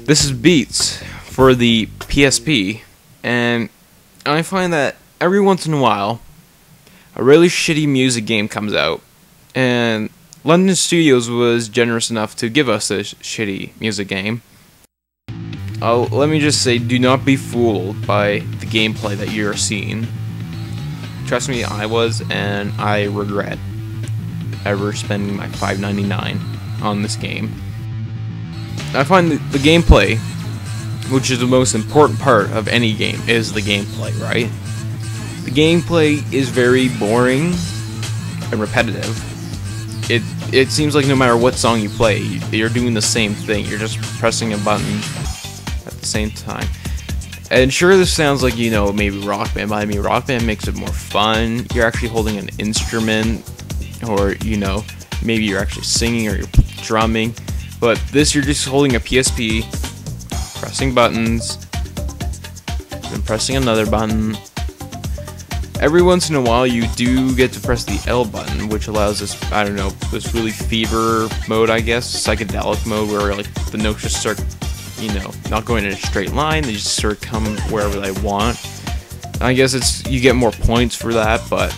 This is Beats for the PSP, and I find that every once in a while, a really shitty music game comes out, and London Studios was generous enough to give us this shitty music game. Let me just say, do not be fooled by the gameplay that you're seeing. Trust me, I was, and I regret ever spending my $5.99 on this game. I find the gameplay, which is the most important part of any game, is the gameplay, right? The gameplay is very boring and repetitive. It seems like no matter what song you play, you're doing the same thing. You're just pressing a button at the same time. And sure, this sounds like, you know, maybe Rock Band, but I mean, Rock Band makes it more fun. You're actually holding an instrument, or, you know, maybe you're actually singing or you're drumming. But this, you're just holding a PSP, pressing buttons, then pressing another button. Every once in a while, you do get to press the L button, which allows this, I don't know, this really fever mode, I guess, psychedelic mode, where like the notes just start, you know, not going in a straight line, they just sort of come wherever they want. I guess you get more points for that, but,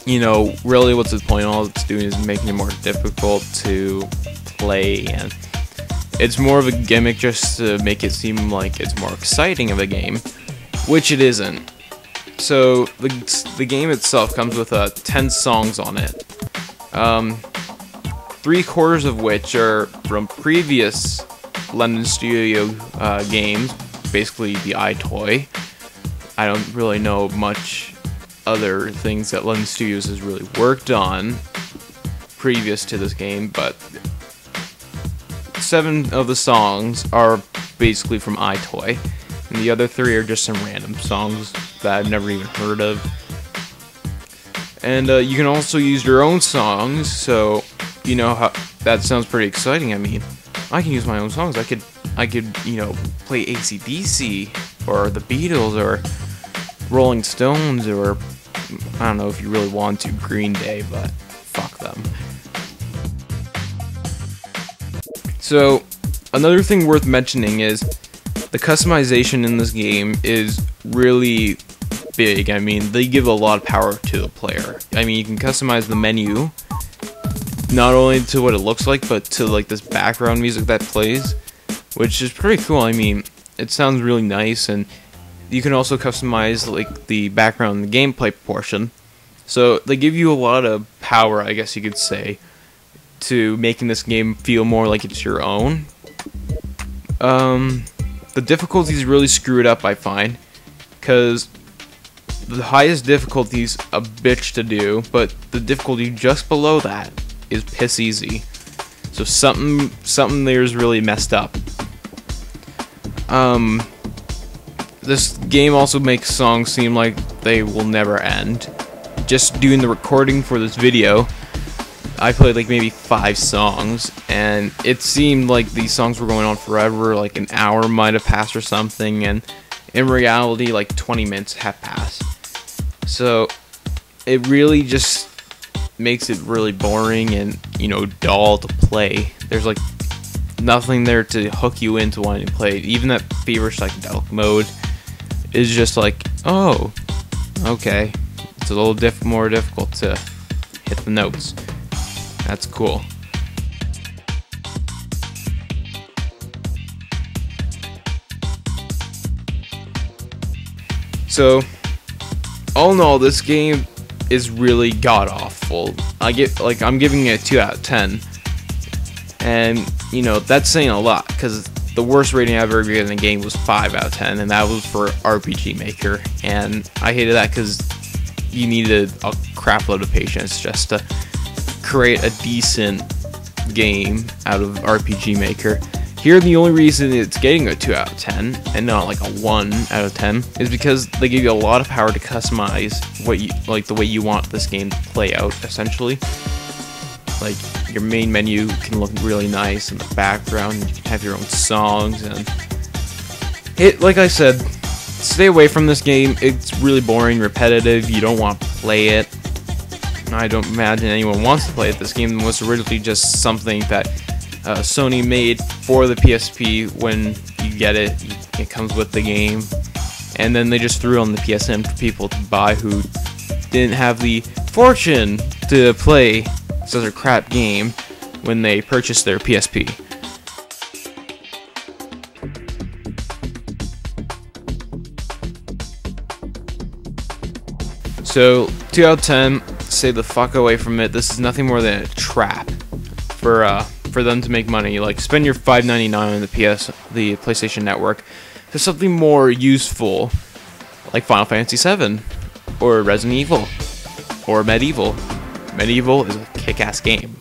you know, really what's the point? All it's doing is making it more difficult to play, and it's more of a gimmick just to make it seem like it's more exciting of a game, which it isn't. So the game itself comes with 10 songs on it, 3/4 of which are from previous London Studio games, basically the iToy. I don't really know much other things that London Studios has really worked on previous to this game, but 7 of the songs are basically from iToy, and the other 3 are just some random songs that I've never even heard of. And you can also use your own songs, so you know how that sounds pretty exciting. I mean, I can use my own songs. I could you know, play AC/DC or the Beatles or Rolling Stones, or I don't know if you really want to, Green Day, but fuck them. So, another thing worth mentioning is the customization in this game is really big. I mean, they give a lot of power to the player. I mean, you can customize the menu, not only to what it looks like, but to like this background music that plays, which is pretty cool. I mean, it sounds really nice, and you can also customize like the background and the gameplay portion. So they give you a lot of power, I guess you could say, to making this game feel more like it's your own. The difficulties really screw it up, I find, because the highest difficulty is a bitch to do, but the difficulty just below that is piss easy. So something there is really messed up. This game also makes songs seem like they will never end. Just doing the recording for this video, I played like maybe 5 songs, and it seemed like these songs were going on forever, like an hour might have passed or something, and in reality like 20 minutes have passed. So it really just makes it really boring and, you know, dull to play. There's like nothing there to hook you into wanting to play. Even that fever psychedelic mode is just like, oh, okay, it's a little more difficult to hit the notes. That's cool. So, all in all, this game is really god-awful. I'm giving it a 2 out of 10. And, you know, that's saying a lot, because the worst rating I've ever given a game was 5 out of 10, and that was for RPG Maker. And I hated that because you needed a crap load of patience just to create a decent game out of RPG Maker. Here, the only reason it's getting a 2 out of 10 and not like a 1 out of 10 is because they give you a lot of power to customize what you like, the way you want this game to play out. Essentially, like your main menu can look really nice in the background. You can have your own songs, and like I said, stay away from this game. It's really boring, repetitive. You don't want to play it. I don't imagine anyone wants to play it. This game was originally just something that Sony made for the PSP. When you get it, it comes with the game, and then they just threw on the PSN for people to buy who didn't have the fortune to play such a crap game when they purchased their PSP. So 2 out of 10, stay the fuck away from it. This is nothing more than a trap for them to make money. Like, spend your $5.99 on the PlayStation Network for something more useful, like Final Fantasy VII, or Resident Evil, or Medieval. Medieval is a kick-ass game.